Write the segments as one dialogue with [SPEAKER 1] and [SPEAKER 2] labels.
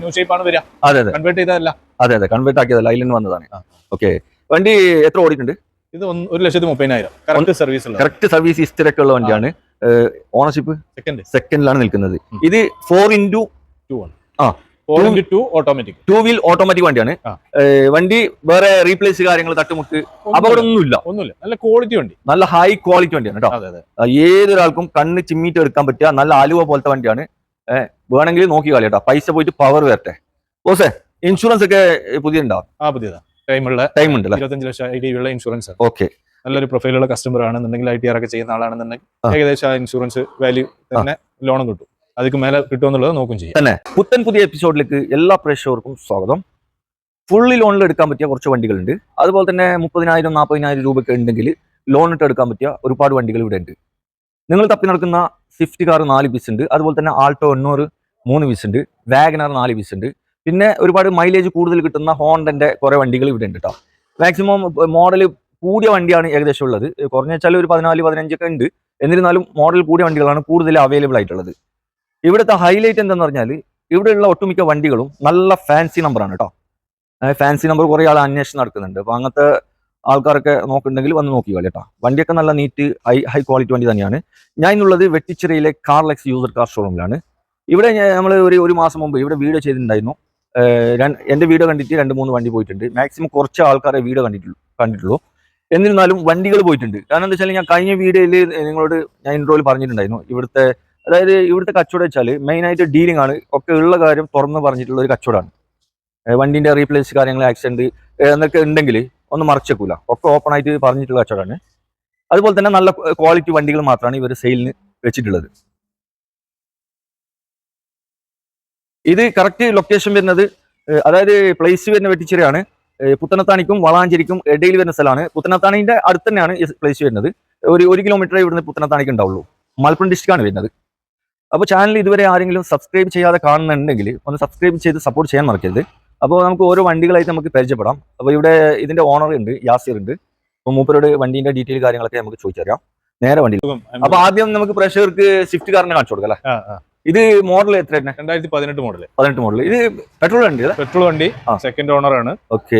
[SPEAKER 1] New shape ആണ് വരിക.
[SPEAKER 2] അതെ അതെ,
[SPEAKER 1] കൺവേർട്ട് ചെയ്തതല്ല.
[SPEAKER 2] അതെ അതെ, കൺവേർട്ട് ആക്കിയതല്ല, അതിൽ നിന്ന് വന്നതാണ്. ഓക്കെ, വണ്ടി എത്ര ഓടിയിട്ടുണ്ട്?
[SPEAKER 1] ഇത് 1,30,000 കറക്റ്റ് സർവീസ് ഉള്ള,
[SPEAKER 2] കറക്റ്റ് സർവീസ് ഹിസ്റ്ററി ഒക്കെ ഉള്ള വണ്ടിയാണ്. ഓണർഷിപ്പ് സെക്കൻഡിലാണ് നിൽക്കുന്നത്. ഇത് 4x2 ആണ്. 4x2 ഓട്ടോമാറ്റിക്, 2 വീൽ ഓട്ടോമാറ്റിക് വണ്ടിയാണ്. വണ്ടി വേറെ റീപ്ലേസ് കാര്യങ്ങൾ തട്ടുമുട്ട് അപകടമൊന്നുമില്ല.
[SPEAKER 1] നല്ല ക്വാളിറ്റി വണ്ടി,
[SPEAKER 2] നല്ല ഹൈ ക്വാളിറ്റി വണ്ടിയാണ് കേട്ടോ. ഏതൊരാൾക്കും കണ്ണ് ചിമ്മിട്ട് എടുക്കാൻ പറ്റിയ നല്ല ആലുവ പോലത്തെ വണ്ടിയാണ്. വേണമെങ്കിൽ നോക്കി കളി കേട്ടോ, പൈസ പോയിട്ട് പവർ വരട്ടെ. ഓസേ, ഇൻഷുറൻസ് ഒക്കെ പുതിയതുണ്ടാവും?
[SPEAKER 1] പുതിയതാ, ടൈം ഉണ്ട്. 25 ലക്ഷം ITR ഇൻഷുറൻസ്.
[SPEAKER 2] ഓക്കെ,
[SPEAKER 1] നല്ലൊരു പ്രൊഫൈലുള്ള കസ്റ്റമർ ആണെന്നുണ്ടെങ്കിൽ, ITR ഒക്കെ ചെയ്യുന്ന ആളാണെന്നുണ്ടെങ്കിൽ ഏകദേശം ആ ഇൻഷുറൻസ് വാല്യൂ തന്നെ ലോണും കിട്ടും. അതിക്ക് മേലെ കിട്ടുമെന്നുള്ളത് നോക്കും ചെയ്യാം
[SPEAKER 2] തന്നെ. പുത്തൻ പുതിയ എപ്പിസോഡിലേക്ക് എല്ലാ പ്രേക്ഷകർക്കും സ്വാഗതം. ഫുള്ളി ലോണിൽ എടുക്കാൻ പറ്റിയ കുറച്ച് വണ്ടികളുണ്ട്. അതുപോലെ തന്നെ 30,000-40,000 രൂപയ്ക്ക് ഉണ്ടെങ്കിൽ ലോൺ ഇട്ട് എടുക്കാൻ പറ്റിയ ഒരുപാട് വണ്ടികൾ ഇവിടെ ഉണ്ട്. നിങ്ങൾ തപ്പി നടക്കുന്ന സ്വിഫ്റ്റ് കാർ 4 പീസ് ഉണ്ട്. അതുപോലെ തന്നെ ആൾട്ടോ 800 3 പീസ് ഉണ്ട്. വാഗനർ 4 പീസ് ഉണ്ട്. പിന്നെ ഒരുപാട് മൈലേജ് കൂടുതൽ കിട്ടുന്ന ഹോണ്ടന്റെ കുറെ വണ്ടികൾ ഇവിടെ ഉണ്ട് കേട്ടോ. മാക്സിമം മോഡൽ കൂടിയ വണ്ടിയാണ് ഏകദേശം ഉള്ളത്. കുറഞ്ഞ വെച്ചാൽ ഒരു 14-15 ഒക്കെ ഉണ്ട്. എന്നിരുന്നാലും മോഡൽ കൂടിയ വണ്ടികളാണ് കൂടുതൽ അവൈലബിൾ ആയിട്ടുള്ളത്. ഇവിടുത്തെ ഹൈലൈറ്റ് എന്താണെന്ന് പറഞ്ഞാൽ, ഇവിടെയുള്ള ഒട്ടുമിക്ക വണ്ടികളും നല്ല ഫാൻസി നമ്പറാണ് കേട്ടോ. ഫാൻസി നമ്പർ കുറേ ആൾ അന്വേഷണം നടക്കുന്നുണ്ട്. അപ്പോൾ അങ്ങനത്തെ ആൾക്കാരൊക്കെ നോക്കുന്നുണ്ടെങ്കിൽ വന്ന് നോക്കിക്കോളെ കേട്ടോ. വണ്ടിയൊക്കെ നല്ല നീറ്റ് ഹൈ ക്വാളിറ്റി വണ്ടി തന്നെയാണ്. ഞാൻ ഇന്നുള്ളത് വെട്ടിച്ചിറയിലെ കാർലെക്സ് യൂസർ കാർ ഷോറൂമിലാണ്. ഇവിടെ നമ്മൾ ഒരു മാസം മുമ്പ് ഇവിടെ വീഡിയോ ചെയ്തിട്ടുണ്ടായിരുന്നു. എൻ്റെ വീഡിയോ കണ്ടിട്ട് 2-3 വണ്ടി പോയിട്ടുണ്ട്. മാക്സിമം കുറച്ച് ആൾക്കാരെ വീഡിയോ കണ്ടിട്ടുള്ളൂ. എന്നിരുന്നാലും വണ്ടികൾ പോയിട്ടുണ്ട്. കാരണം എന്താ വെച്ചാൽ, ഞാൻ കഴിഞ്ഞ വീഡിയോയിൽ നിങ്ങളോട് ഞാൻ ഇൻട്രോയിൽ പറഞ്ഞിട്ടുണ്ടായിരുന്നു, ഇവിടുത്തെ കച്ചവടം വെച്ചാൽ മെയിനായിട്ട് ഡീലിംഗ് ആണ്. ഒക്കെ ഉള്ള കാര്യം തുറന്ന് പറഞ്ഞിട്ടുള്ള ഒരു കച്ചവടമാണ്. വണ്ടിന്റെ റീപ്ലേസ് കാര്യങ്ങൾ, ആക്സിഡന്റ് എന്നൊക്കെ ഉണ്ടെങ്കിൽ ഒന്നും മറച്ചേക്കൂല. ഒക്കെ ഓപ്പൺ ആയിട്ട് പറഞ്ഞിട്ടുള്ള കച്ചവടമാണ്. അതുപോലെ തന്നെ നല്ല ക്വാളിറ്റി വണ്ടികൾ മാത്രമാണ് ഇവർ സെയിലിന് വെച്ചിട്ടുള്ളത്. ഇത് കറക്റ്റ് ലൊക്കേഷൻ വരുന്നത്, അതായത് പ്ലേസ് വരുന്ന വെട്ടിച്ചിറയാണ്. പുത്തനത്താണിക്കും വളാഞ്ചേരിക്കും ഇടയിൽ വരുന്ന സ്ഥലമാണ്. പുത്തനത്താണിന്റെ അടുത്ത് തന്നെയാണ് ഈ പ്ലേസ് വരുന്നത്. ഒരു 1 കിലോമീറ്റർ ഇവിടുന്ന് പുത്തനത്താണിക്ക് ഉണ്ടാവുള്ളൂ. മലപ്പുറം ഡിസ്ട്രിക്റ്റാണ് വരുന്നത്. അപ്പോൾ ചാനൽ ഇതുവരെ ആരെങ്കിലും സബ്സ്ക്രൈബ് ചെയ്യാതെ കാണുന്നുണ്ടെങ്കിൽ ഒന്ന് സബ്സ്ക്രൈബ് ചെയ്ത് സപ്പോർട്ട് ചെയ്യാൻ മറക്കരുത്. അപ്പോൾ നമുക്ക് ഓരോ വണ്ടികളായിട്ട് നമുക്ക് പരിചയപ്പെടാം. അപ്പോൾ ഇവിടെ ഇതിന്റെ ഓണർ ഉണ്ട്, യാസിർ ഉണ്ട്. അപ്പോൾ മൂപ്പരോട് വണ്ടീന്റെ ഡീറ്റെയിൽ കാര്യങ്ങളൊക്കെ നമുക്ക് ചോദിച്ചറിയാം. നേരെ വണ്ടി. അപ്പോൾ ആദ്യം നമുക്ക് പ്രേക്ഷകർക്ക് സ്വിഫ്റ്റ് കാറിനെ കാണിച്ചു കൊടുക്കാം അല്ലേ? ഇത് മോഡൽ എത്ര?
[SPEAKER 1] 2018 മോഡൽ.
[SPEAKER 2] 18 മോഡൽ. ഇത് പെട്രോൾ വണ്ടി?
[SPEAKER 1] പെട്രോൾ വണ്ടി, സെക്കൻഡ് ഓണർ ആണ്.
[SPEAKER 2] ഓക്കെ,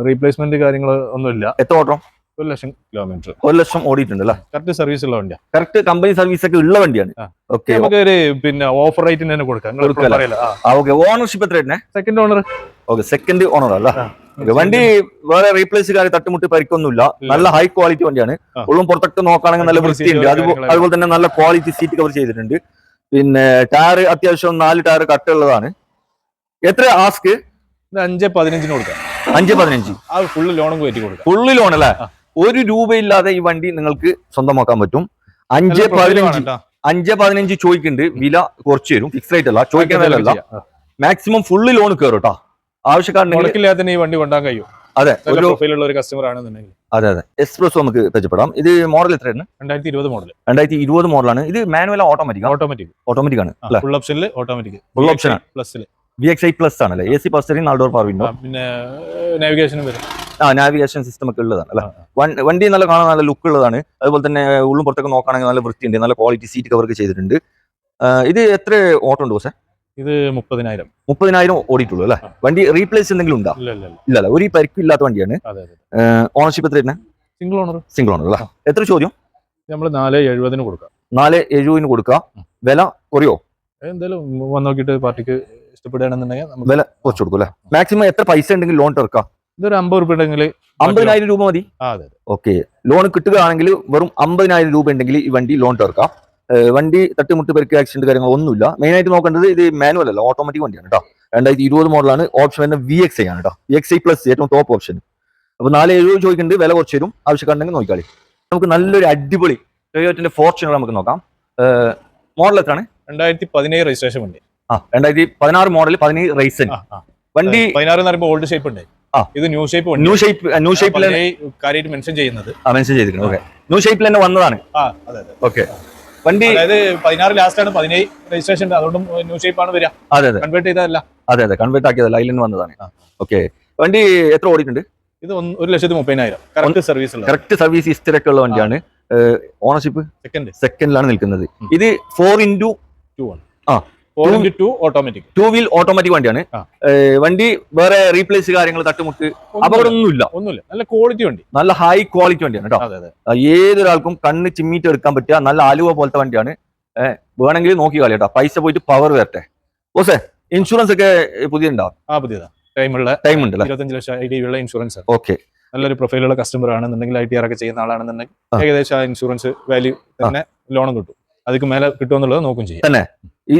[SPEAKER 1] റീപ്ലേസ്മെന്റ് കാര്യങ്ങൾ ഒന്നുമില്ല.
[SPEAKER 2] എത്ര ഓട്ടം?
[SPEAKER 1] 1,00,000 കിലോമീറ്റർ.
[SPEAKER 2] 1,00,000 ഓടിയിട്ടുണ്ട് അല്ലേ?
[SPEAKER 1] കറക്റ്റ് സർവീസ് ഉള്ള വണ്ടിയാണ്.
[SPEAKER 2] കറക്റ്റ് കമ്പനി സർവീസ് ഒക്കെ ഉള്ള വണ്ടിയാണ്. ഓക്കെ,
[SPEAKER 1] നമുക്ക് പിന്നെ ഓഫർ റേറ്റിന് തന്നെ കൊടുക്കാം.
[SPEAKER 2] ഓണർഷിപ്പ് എത്ര?
[SPEAKER 1] Second owner.
[SPEAKER 2] Okay, second owner അല്ല. വണ്ടി വേറെ റീപ്ലേസ് കാര്യം തട്ടുമുട്ട് പരിക്കൊന്നുമില്ല. നല്ല ഹൈ ക്വാളിറ്റി വണ്ടിയാണ്. ഉള്ളും പുറത്തൊക്കെ നോക്കുകയാണെങ്കിൽ നല്ല വൃത്തിയുണ്ട്. അതുപോലെ തന്നെ നല്ല ക്വാളിറ്റി സീറ്റ് കവർ ചെയ്തിട്ടുണ്ട്. പിന്നെ ടയർ അത്യാവശ്യം 4 ടയർ കട്ടുള്ളതാണ്. എത്ര ആസ്ക്?
[SPEAKER 1] 5,15 കൊടുക്കാം.
[SPEAKER 2] 5,15.
[SPEAKER 1] ഫുള്ള് ലോണും കയറ്റി കൊടുക്കാം.
[SPEAKER 2] ഫുള്ള് ലോൺ അല്ലേ? 1 രൂപയില്ലാതെ ഈ വണ്ടി നിങ്ങൾക്ക് സ്വന്തമാക്കാൻ പറ്റും. 5,15 ചോദിക്കുന്നുണ്ട്. വില കുറച്ച് തരും. ഫിക്സ് റേറ്റ് അല്ല, ചോദിക്കുന്ന വില അല്ല. മാക്സിമം ഫുള്ള് ലോൺ കയറും കേട്ടോ.
[SPEAKER 1] ആവശ്യക്കാരുണ്ടെങ്കിൽ ഈ വണ്ടി കൊണ്ടാൻ കഴിയും.
[SPEAKER 2] അതെ,
[SPEAKER 1] ഒരു കസ്റ്റമർ ആണെന്നുണ്ടെങ്കിൽ.
[SPEAKER 2] അതെ അതെ, എക്സ്പ്രസ് നമുക്ക് പരിചയപ്പെടാം. ഇത് മോഡൽ എത്രയാണ്?
[SPEAKER 1] 2020 മോഡൽ.
[SPEAKER 2] 2020 മോഡലാണ്. ഇത് മാനുവൽ ഓട്ടോമാറ്റിക് ആണ്.
[SPEAKER 1] ഫുൾ ഓപ്ഷനിൽ ഓട്ടോമാറ്റിക്.
[SPEAKER 2] ഫുൾ ഓപ്ഷൻ ആണ്.
[SPEAKER 1] പ്ലസിൽ
[SPEAKER 2] VXI പ്ലസ് ആണല്ലേ? AC power steering, 4 door power window,
[SPEAKER 1] പിന്നെ നാവിഗേഷനും വരും.
[SPEAKER 2] നാവിഗേഷൻ സിസ്റ്റം ഒക്കെ ഉള്ളതാണ് അല്ലെ? വണ്ടി നല്ല കാണാൻ നല്ല ലുക്ക് ഉള്ളതാണ്. അതുപോലെ തന്നെ ഉള്ളും പുറത്തൊക്കെ നോക്കുകയാണെങ്കിൽ നല്ല വൃത്തിയുണ്ട്. നല്ല ക്വാളിറ്റി സീറ്റ് കവർക്ക് ചെയ്തിട്ടുണ്ട്. ഇത് എത്ര ഓട്ടം ഉണ്ട്?
[SPEAKER 1] ഇത്
[SPEAKER 2] 30,000 ഓടിയിട്ടുള്ളൂ അല്ലെ? വണ്ടി റീപ്ലേസ് എന്തെങ്കിലും ഉണ്ടോ? ഇല്ലല്ല, ഒരു പരിക്കില്ലാത്ത വണ്ടിയാണ്. ഓണർഷിപ്പ് എത്ര? സിംഗിൾ ഓണർ അല്ല. എത്ര ചോദ്യം?
[SPEAKER 1] നമ്മൾ 4,70 കൊടുക്കാം.
[SPEAKER 2] 4,70 കൊടുക്കാം. വില കുറയോ?
[SPEAKER 1] എന്തായാലും വന്ന് നോക്കിയിട്ട് പാർട്ടിക്ക് ഇഷ്ടപ്പെടുകയാണെന്നുണ്ടെങ്കിൽ
[SPEAKER 2] വില കുറച്ച് കൊടുക്കും അല്ലെ? മാക്സിമം എത്ര പൈസ ഉണ്ടെങ്കിൽ ലോൺ തീർക്കാം?
[SPEAKER 1] ഇതൊരു 50 രൂപ ഉണ്ടെങ്കിൽ
[SPEAKER 2] 50,000 രൂപ മതി. ഓക്കെ, ലോൺ കിട്ടുകയാണെങ്കിൽ വെറും 50,000 രൂപ ഉണ്ടെങ്കിൽ ഈ വണ്ടി ലോൺ തീർക്കാം. വണ്ടി തട്ടുമുട്ട് പരിക്ക് ആക്സിഡന്റ് കാര്യങ്ങൾ ഒന്നുമില്ല. മെയിൻ ആയിട്ട് നോക്കേണ്ടത് ഇത് മാനുവൽ അല്ല, ഓട്ടോമാറ്റിക് വണ്ടിയാണ് കേട്ടോ. 2020 മോഡലാണ്. ഓപ്ഷൻ വരുന്നത് VXI ആണ് കേട്ടോ. VXI പ്ലസ് ഏറ്റവും ടോപ്പ് ഓപ്ഷൻ. അപ്പൊ 4,70 ചോദിക്കുന്നുണ്ട്. വില കുറച്ച് തരും. ആവശ്യക്കാരുണ്ടെങ്കിൽ നോക്കിക്കാളി. നമുക്ക് നല്ലൊരു അടിപൊളി ടൊയോട്ടയുടെ ഫോർച്യൂണർ നമുക്ക് നോക്കാം. മോഡൽ എത്രയാണ്?
[SPEAKER 1] 2017 രജിസ്ട്രേഷൻ വണ്ടി.
[SPEAKER 2] 2016 മോഡൽ, 17 റേസൻ വണ്ടി.
[SPEAKER 1] 16 എന്ന് പറയുമ്പോൾ ഓൾഡ് ഷേപ്പ് ഉണ്ട്. ഇത് ന്യൂ ഷേപ്പ്.
[SPEAKER 2] ന്യൂ ഷേപ്പിൽ
[SPEAKER 1] കാര്യമായിട്ട് മെൻഷൻ ചെയ്യുന്നത്.
[SPEAKER 2] മെൻഷൻ ചെയ്തിട്ടുണ്ട്. ഓക്കെ, ന്യൂ ഷേപ്പിൽ തന്നെ വന്നതാണ്. ഓക്കെ, വണ്ടി
[SPEAKER 1] 16 ലാസ്റ്റ് ആണ്, 17 രജിസ്ട്രേഷൻ. അതുകൊണ്ടും ന്യൂ ഷേപ്പ് ആണ് വരിക.
[SPEAKER 2] അതെ അതെ,
[SPEAKER 1] കൺവേർട്ട് ചെയ്തതല്ല.
[SPEAKER 2] അതെ അതെ, കൺവേർട്ട് ആക്കിയതല്ല, അതിൽ നിന്ന് വന്നതാണ്. ഓക്കെ, വണ്ടി എത്ര ഓടിയിട്ടുണ്ട്?
[SPEAKER 1] ഇത് 1,30,000 കറക്റ്റ് സർവീസ് ഉള്ള,
[SPEAKER 2] കറക്റ്റ് സർവീസ് ഹിസ്റ്ററി ഒക്കെ ഉള്ള വണ്ടിയാണ്. ഓണർഷിപ്പ് സെക്കൻഡിലാണ് നിൽക്കുന്നത്. ഇത് 4x2 ആണ്.
[SPEAKER 1] 4x2 automatic.
[SPEAKER 2] 2 വീൽ ഓട്ടോമാറ്റിക് വണ്ടിയാണ്.
[SPEAKER 1] ആ.
[SPEAKER 2] വണ്ടി വേറെ റീപ്ലേസ് കാര്യങ്ങൾ തട്ടുമുട്ട് അപകടമൊന്നുമില്ല.
[SPEAKER 1] ഒന്നുമില്ല, നല്ല ക്വാളിറ്റി വണ്ടി,
[SPEAKER 2] നല്ല ഹൈ ക്വാളിറ്റി വണ്ടിയാണ് കേട്ടോ.
[SPEAKER 1] അതെ അതെ.
[SPEAKER 2] ഏതൊരാൾക്കും കണ്ണ് ചിമ്മിട്ട് എടുക്കാൻ പറ്റിയ നല്ല ആലുവ പോലത്തെ വണ്ടിയാണ്. വേണമെങ്കിൽ നോക്കി കളി കേട്ടോ, പൈസ പോയിട്ട് പവർ വരട്ടെ. ഓസേ, ഇൻഷുറൻസ് ഒക്കെ പുതിയതുണ്ടാവും?
[SPEAKER 1] പുതിയതാ, ടൈം ഉണ്ട്, 25 ലക്ഷം ഐഡിയുള്ള ഇൻഷുറൻസ്.
[SPEAKER 2] ഓക്കെ,
[SPEAKER 1] നല്ലൊരു പ്രൊഫൈലുള്ള കസ്റ്റമർ ആണെന്നുണ്ടെങ്കിൽ ITR ഒക്കെ ചെയ്യുന്ന ആളാണെന്നുണ്ടെങ്കിൽ ഏകദേശം ആ ഇൻഷുറൻസ് വാല്യൂ തന്നെ ലോണും കിട്ടും. അതിക്ക് മേലെ കിട്ടുമെന്നുള്ളത് നോക്കും ചെയ്യാം.
[SPEAKER 2] തന്നെ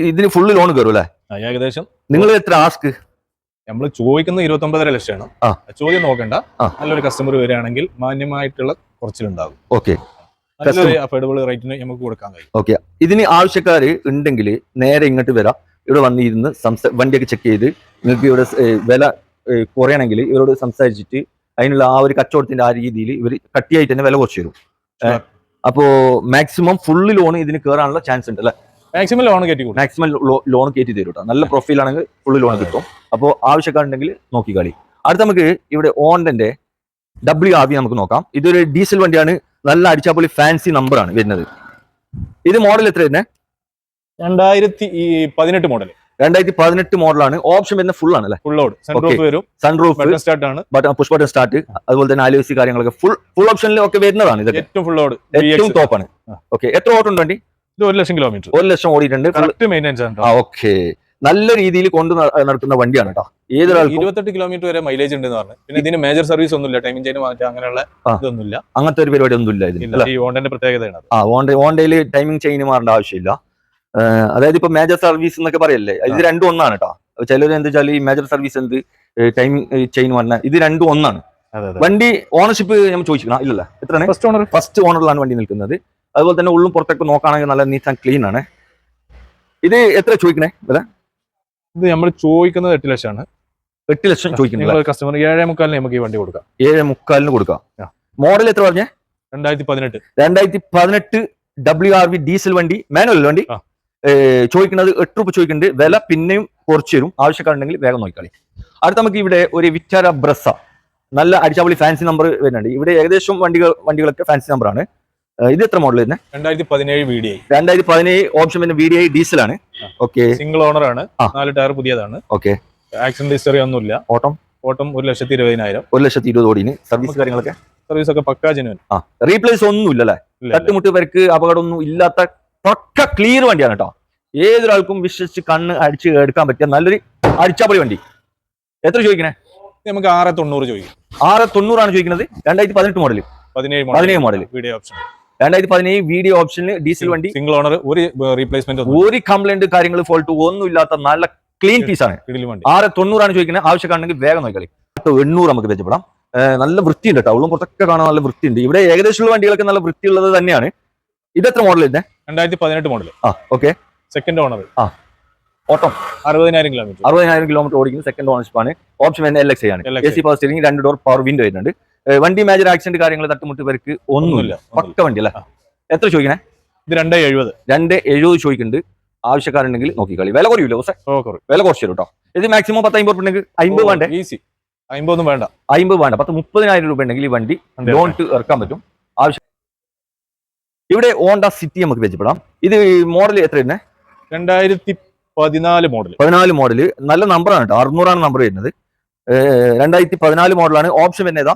[SPEAKER 2] ഇതിന് ഫുള്ള് ലോൺ കയറും അല്ലേ?
[SPEAKER 1] ഏകദേശം
[SPEAKER 2] നിങ്ങൾ എത്ര ആസ്ക്?
[SPEAKER 1] നമ്മൾ ചോദിക്കുന്നത് 29.5 ലക്ഷമാണ്. ചോദ്യം നോക്കണ്ട, നല്ലൊരു കസ്റ്റമർ വരികയാണെങ്കിൽ മാന്യമായിട്ടുള്ള കുറച്ചിലുണ്ടാകും.
[SPEAKER 2] ഓക്കെ,
[SPEAKER 1] നല്ലൊരു അഫോർഡബിൾ റേറ്റിന് നമുക്ക് കൊടുക്കാൻ കഴിയും.
[SPEAKER 2] ഓക്കെ, ഇതിന് ആവശ്യക്കാർ ഉണ്ടെങ്കിൽ നേരെ ഇങ്ങോട്ട് വരാം. ഇവിടെ വന്നിരുന്ന് വണ്ടിയൊക്കെ ചെക്ക് ചെയ്ത് നിങ്ങൾക്ക് ഇവിടെ വില കുറയണമെങ്കിൽ ഇവരോട് സംസാരിച്ചിട്ട് അതിനുള്ള ആ ഒരു കച്ചവടത്തിന്റെ ആ രീതിയിൽ ഇവർ കട്ടിയായിട്ട് തന്നെ വില കുറച്ച് തരും. അപ്പോ മാക്സിമം ഫുള്ള് ലോൺ ഇതിന് കയറാനുള്ള ചാൻസ് ഉണ്ട് അല്ലെ?
[SPEAKER 1] മാക്സിമം ലോൺ കയറ്റി കൊടുക്കും.
[SPEAKER 2] മാക്സിമം ലോൺ കയറ്റി തരും കേട്ടോ. നല്ല പ്രൊഫൈൽ ആണെങ്കിൽ ഫുള്ള് ലോൺ കിട്ടും. അപ്പോൾ ആവശ്യക്കാരുണ്ടെങ്കിൽ നോക്കി കളി. അടുത്ത നമുക്ക് ഇവിടെ ഓണ്ടന്റെ WRV നമുക്ക് നോക്കാം. ഇതൊരു ഡീസൽ വണ്ടിയാണ്, നല്ല അടിച്ചാപ്പൊളി ഫാൻസി നമ്പറാണ് വരുന്നത്. ഇത് മോഡൽ എത്ര വരുന്നത്?
[SPEAKER 1] 2018 മോഡൽ.
[SPEAKER 2] 2018 മോഡലാണ്. ഓപ്ഷൻ വരുന്ന ഫുൾ ആണ് അല്ലെ?
[SPEAKER 1] ഫുൾ ലോഡ്, സൺറൂഫ് വരും,
[SPEAKER 2] സൺറൂഫ്
[SPEAKER 1] ബട്ടൺ സ്റ്റാർട്ട് ആണ്,
[SPEAKER 2] പുഷ് ബട്ടൺ സ്റ്റാർട്ട്, അതുപോലെ തന്നെ ILC കാര്യങ്ങളൊക്കെ ഫുൾ ഓപ്ഷനിൽ ഒക്കെ വരുന്നതാണ്. ഇതൊക്കെ
[SPEAKER 1] ഏറ്റവും ഫുൾ ലോഡ്,
[SPEAKER 2] ഏറ്റവും ടോപ്പാണ്. ഓക്കെ, എത്ര ഓട്ടം വണ്ടി?
[SPEAKER 1] ഇത് 1 ലക്ഷം കിലോമീറ്റർ.
[SPEAKER 2] 1 ലക്ഷം ഓടിയിട്ടുണ്ട്.
[SPEAKER 1] മെയിൻ്റെനൻസ് ആണ്.
[SPEAKER 2] ഓക്കെ, നല്ല രീതിയിൽ കൊണ്ട് നടക്കുന്ന വണ്ടിയാണ് കേട്ടോ. ഏതൊരാൾക്കും
[SPEAKER 1] 28 കിലോമീറ്റർ വരെ മൈലേജ് ഉണ്ടെന്ന് പറഞ്ഞു. പിന്നെ ഇതിന് മേജർ സർവീസ് ഒന്നുമില്ല, ടൈമിംഗ് ചെയിൻ മാറ്റം അങ്ങനെയുള്ള ഇതൊന്നുമില്ല.
[SPEAKER 2] അങ്ങനത്തെ ഒരു പരിപാടി ഒന്നുമില്ല ഇതിന്.
[SPEAKER 1] ഈ ഹോണ്ടന്റെ പ്രത്യേകതയാണ്.
[SPEAKER 2] ഹോണ്ടയിൽ ടൈമിംഗ് ചെയിൻ മാറേണ്ട ആവശ്യമില്ല. അതായത് ഇപ്പൊ മേജർ സർവീസ് എന്നൊക്കെ പറയല്ലേ, ഇത് രണ്ടും ഒന്നാണ് കേട്ടോ. ചിലർ എന്താ വെച്ചാൽ ഈ മേജർ സർവീസ് എന്ത് ടൈമിംഗ് ചെയിൻ പറഞ്ഞാൽ ഇത് രണ്ടും ഒന്നാണ്. വണ്ടി ഓണർഷിപ്പ് നമ്മൾ ചോദിക്കണം ഇല്ലല്ലോ? എത്രയാണ്? ഫസ്റ്റ് ഓണറിലാണ് വണ്ടി നിൽക്കുന്നത്. അതുപോലെ തന്നെ ഉള്ളും പുറത്തൊക്കെ നോക്കുകയാണെങ്കിൽ നല്ല നീറ്റ് ആൻഡ് ക്ലീൻ ആണ്. ഇത് എത്ര ചോദിക്കണേ?
[SPEAKER 1] ഇത് നമ്മൾ ചോദിക്കുന്നത് 8 ലക്ഷമാണ്.
[SPEAKER 2] 8 ലക്ഷം ചോദിക്കുന്നത്.
[SPEAKER 1] കസ്റ്റമർ 7.25 നമുക്ക് ഈ വണ്ടി കൊടുക്കാം.
[SPEAKER 2] 7.25 കൊടുക്കാം. മോഡൽ എത്ര പറഞ്ഞേ?
[SPEAKER 1] 2018
[SPEAKER 2] WRV ഡീസൽ വണ്ടി, മാനുവൽ വണ്ടി. ചോദിക്കുന്നത് 8 രൂപ ചോദിക്കുന്നുണ്ട്. വില പിന്നെയും കുറച്ച് തരും. ആവശ്യക്കാരുണ്ടെങ്കിൽ വേഗം നോക്കിക്കളി. അടുത്ത നമുക്ക് ഇവിടെ ഒരു വിറ്റാര ബ്രസ, നല്ല അടിച്ചാപ്പൊളി ഫാൻസി നമ്പർ വരുന്നുണ്ട്. ഇവിടെ ഏകദേശം വണ്ടികളൊക്കെ ഫാൻസി നമ്പറാണ്. ഇത് എത്ര മോഡൽ വരുന്നത്?
[SPEAKER 1] 2017 VDI.
[SPEAKER 2] 2017 ഓപ്ഷൻ പിന്നെ VDI ഡീസൽ ആണ്. ഓക്കെ,
[SPEAKER 1] സിംഗിൾ ഓണർ ആണ്, 4 ടയർ പുതിയതാണ്.
[SPEAKER 2] ഓക്കെ,
[SPEAKER 1] ആക്സിഡന്റ് ഹിസ്റ്ററി ഒന്നുമില്ല. ഓട്ടം 1,20,000.
[SPEAKER 2] 1,20,000 ഓടിന്. സർവീസ് കാര്യങ്ങളൊക്കെ
[SPEAKER 1] സർവീസ് ഒക്കെ പക്കാ ജെന്യുവൻ.
[SPEAKER 2] റീപ്ലേസ് ഒന്നും ഇല്ലല്ലേ? തട്ടുമുട്ട് പേർക്ക് അപകടമൊന്നും ഇല്ലാത്ത പക്ക ക്ലിയർ വണ്ടിയാണ് കേട്ടോ. ഏതൊരാൾക്കും വിശ്വസിച്ച് കണ്ണ് അടിച്ച് എടുക്കാൻ പറ്റിയ നല്ലൊരു അടിച്ചാപ്പൊളി വണ്ടി. എത്ര ചോദിക്കണേ?
[SPEAKER 1] നമുക്ക് 690 ചോദിക്കും.
[SPEAKER 2] 690 ആണ് ചോദിക്കുന്നത്. 2018 മോഡൽ, 17 മോഡൽ, 2017 വീഡിയോ ഓപ്ഷനിൽ ഡീസൽ വണ്ടി,
[SPEAKER 1] സിംഗിൾ ഓണർ, ഒരു റീപ്ലേസ്മെന്റ്,
[SPEAKER 2] ഒരു കംപ്ലൈന്റ് കാര്യങ്ങൾ ഫോൾട്ട് ഒന്നും ഇല്ലാത്ത നല്ല ക്ലീൻ പീസ് ആണ്. 690 ആണ് ചോദിക്കുന്നത്. ആവശ്യക്കാണെങ്കിൽ വേഗം നോക്കിക്കളി. 800 നമുക്ക് വെച്ചപ്പെടാം. നല്ല വൃത്തിയുണ്ട് കേട്ടോ. ഉള്ളും പുറത്തൊക്കെ കാണാൻ നല്ല വൃത്തിയുണ്ട്. ഇവിടെ ഏകദേശമുള്ള വണ്ടികളൊക്കെ നല്ല വൃത്തിയുള്ളത് തന്നെയാണ്. ഇത് എത്ര മോഡൽ വരുന്നത്?
[SPEAKER 1] 2018 മോഡൽ.
[SPEAKER 2] Okay,
[SPEAKER 1] second owner.
[SPEAKER 2] ഓട്ടം
[SPEAKER 1] 60,000 കിലോമീറ്റർ.
[SPEAKER 2] 60,000 കിലോമീറ്റർ ഓടിക്കുന്ന സെക്കൻഡ് ഓണർഷിപ്പ് ആണ്. ഓപ്ഷൻ വരുന്നത് LXi ആണ്. AC power steering, 2 door power window വരുന്നുണ്ട്. വണ്ടി മേജർ ആക്സിഡന്റ് കാര്യങ്ങൾ തട്ടുമുട്ട് പേർക്ക് ഒന്നുമില്ല. പക്ക വണ്ടി അല്ലേ? എത്ര ചോദിക്കണേ?
[SPEAKER 1] ഇത് 270
[SPEAKER 2] ചോദിക്കുന്നുണ്ട്. ആവശ്യക്കാരുണ്ടെങ്കിൽ നോക്കിക്കളി. വില കുറയില്ല? വില കുറച്ച് തരും കേട്ടോ. ഇത് മാക്സിമം 10-50 ഉണ്ടെങ്കിൽ 50 വേണ്ടേ?
[SPEAKER 1] ഈസി. 50 ഒന്നും വേണ്ട.
[SPEAKER 2] 50 വേണ്ട. 30,000 രൂപ ഉണ്ടെങ്കിൽ ഈ വണ്ടി ലോൺ ഇറക്കാൻ പറ്റും. ആവശ്യം ഇവിടെ ഹോണ്ട സിറ്റി നമുക്ക് വെച്ചപ്പെടാം. ഇത് മോഡൽ എത്ര വരുന്നത്?
[SPEAKER 1] 2014 മോഡൽ.
[SPEAKER 2] 14 മോഡല്. നല്ല നമ്പറാണ് കേട്ടോ. 600 ആണ് നമ്പർ വരുന്നത്. 2014 മോഡലാണ്. ഓപ്ഷൻ വരുന്നത് ഏതാ?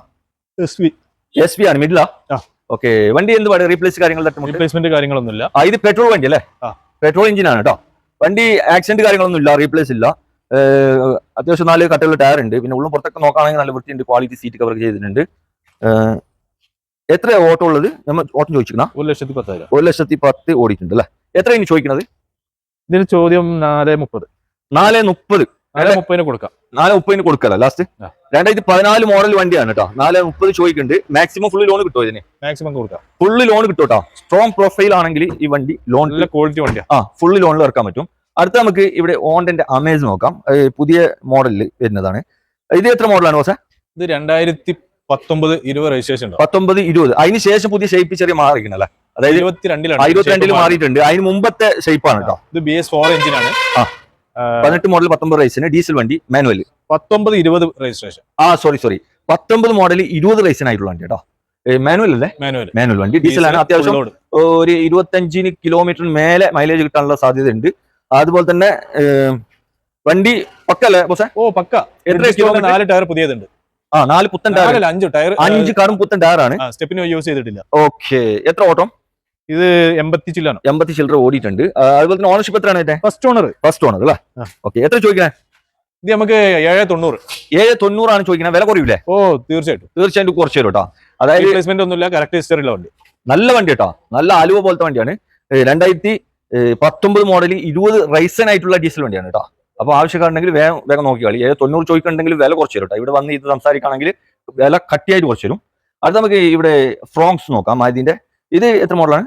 [SPEAKER 2] SV ആണ്. മിഡിലാ? ഓക്കെ, വണ്ടി എന്ത് പാട്? റീപ്ലേസ് കാര്യങ്ങൾ
[SPEAKER 1] റീപ്ലേസ്മെന്റ് കാര്യങ്ങളൊന്നുമില്ല.
[SPEAKER 2] ഇത് പെട്രോൾ വണ്ടി അല്ലേ? പെട്രോൾ എഞ്ചിൻ ആണ് കേട്ടോ. വണ്ടി ആക്സിഡന്റ് കാര്യങ്ങളൊന്നും ഇല്ല, റീപ്ലേസ് ഇല്ല. അത്യാവശ്യം 4 കട്ടുള്ള ടയർ ഉണ്ട്. പിന്നെ ഉള്ളും പുറത്തൊക്കെ നോക്കുകയാണെങ്കിൽ നല്ല വൃത്തിയുണ്ട്. ക്വാളിറ്റി സീറ്റ് കവർ ചെയ്തിട്ടുണ്ട്. എത്ര ഓട്ടം ഉള്ളത്? നമ്മൾ ഓട്ടം ചോദിച്ചിരിക്കുന്ന
[SPEAKER 1] 1,10,000.
[SPEAKER 2] 1,10,000 ഓടിയിട്ടുണ്ട് അല്ലേ? എത്ര ഇനി ചോദിക്കുന്നത്?
[SPEAKER 1] ഇതിന് ചോദ്യം 430.
[SPEAKER 2] 430
[SPEAKER 1] കൊടുക്കാം.
[SPEAKER 2] 430 കൊടുക്കല്ല ലാസ്റ്റ്. 2014 മോഡൽ വണ്ടിയാണ് കേട്ടോ. 430 ചോദിക്കുന്നുണ്ട്. മാക്സിമം ഫുള്ള് ലോൺ കിട്ടുമോ ഇതിന്?
[SPEAKER 1] മാക്സിമം കൊടുക്കാം.
[SPEAKER 2] ഫുള്ള് ലോൺ കിട്ടും കേട്ടോ. സ്ട്രോങ് പ്രൊഫൈൽ ആണെങ്കിൽ ഈ വണ്ടി ലോൺ,
[SPEAKER 1] നല്ല ക്വാളിറ്റി വണ്ടിയാണ്.
[SPEAKER 2] ഫുള്ള് ലോണിൽ ഇറക്കാൻ പറ്റും. അടുത്ത നമുക്ക് ഇവിടെ ഹോണ്ടന്റെ അമേസ് നോക്കാം. പുതിയ മോഡലിൽ വരുന്നതാണ്. ഇത് എത്ര മോഡലാണ് ബോസേ?
[SPEAKER 1] ഇത് 2019-20 രജിസ്ട്രേഷൻ.
[SPEAKER 2] 19-20 അതിന് ശേഷം പുതിയ ഷേപ്പ് ചെറിയ മാറിക്കണല്ലേ? അതായത് 22 മാറിയിട്ടുണ്ട്. അതിന് മുമ്പത്തെ ഷേപ്പാണ് കേട്ടോ.
[SPEAKER 1] ഇത് BS4 എഞ്ചിനാണ്.
[SPEAKER 2] 18 മോഡൽ 19 റേസിന് ഡീസൽ വണ്ടി, മാനുവൽ.
[SPEAKER 1] 19-20 രജിസ്ട്രേഷൻ.
[SPEAKER 2] സോറി 19 മോഡൽ 20 റേസിന് ആയിട്ടുള്ള വണ്ടി കേട്ടോ. മാനുവൽ അല്ലേ? മാനുവൽ വണ്ടി. ഡീസലാണ്. അത്യാവശ്യം ഒരു 25 കിലോമീറ്റർ മേലെ മൈലേജ് കിട്ടാനുള്ള സാധ്യത ഉണ്ട്. അതുപോലെ തന്നെ വണ്ടി പക്കല്ലേ ബോസേ?
[SPEAKER 1] ഓ പക്ക.
[SPEAKER 2] എത്ര കിലോമീറ്റർ?
[SPEAKER 1] 4 ടയർ പുതിയതുണ്ട്.
[SPEAKER 2] 4 പുത്തൻ ടയർ.
[SPEAKER 1] 5 ടയർ.
[SPEAKER 2] 5 കാറും പുത്തൻ ടയറാണ്.
[SPEAKER 1] സ്റ്റെപ്പിന് യൂസ് ചെയ്തിട്ടില്ല.
[SPEAKER 2] ഓക്കെ. എത്ര ഓട്ടം?
[SPEAKER 1] ഇത് 80 ചില്ലാണ്.
[SPEAKER 2] 80 ചില്ലറ ഓടിയിട്ടുണ്ട്. അതുപോലെ തന്നെ ഓണർഷിപ്പ് എത്രയാണ് ഇതിന്റെ?
[SPEAKER 1] First owner.
[SPEAKER 2] ഫസ്റ്റ് ഓണർ അല്ലേ? ഓക്കെ. എത്ര ചോദിക്കണേ?
[SPEAKER 1] ഇത് നമുക്ക് 790.
[SPEAKER 2] 790 ആണ് ചോദിക്കുന്നത്. വില കുറയൂലേ?
[SPEAKER 1] ഓ തീർച്ചയായിട്ടും.
[SPEAKER 2] തീർച്ചയായിട്ടും കുറച്ച് തരും കേട്ടോ. അതായത്
[SPEAKER 1] റീപ്ലേസ്മെന്റ് ഒന്നുമില്ല, കറക്റ്റ് ഹിസ്റ്ററിയുള്ള വണ്ടി.
[SPEAKER 2] നല്ല വണ്ടി കേട്ടോ, നല്ല ആലുവ പോലത്തെ വണ്ടിയാണ്. 2019 മോഡൽ 20 റൈസൻ ആയിട്ടുള്ള ഡീസൽ വണ്ടിയാണ് കേട്ടോ. അപ്പൊ ആവശ്യക്കാരുണ്ടെങ്കിൽ വേഗം വേഗം നോക്കിയാളി. 90 ചോദിക്കുന്നുണ്ടെങ്കിൽ വില കുറച്ച് തരും കേട്ടോ. ഇവിടെ വന്ന് ഇത് സംസാരിക്കുകയാണെങ്കിൽ വില കട്ടിയായിട്ട് കുറച്ച് തരും. അത് നമുക്ക് ഇവിടെ ഫ്രോങ്സ് നോക്കാം. അതിന്റെ ഇത് എത്ര മോഡലാണ്?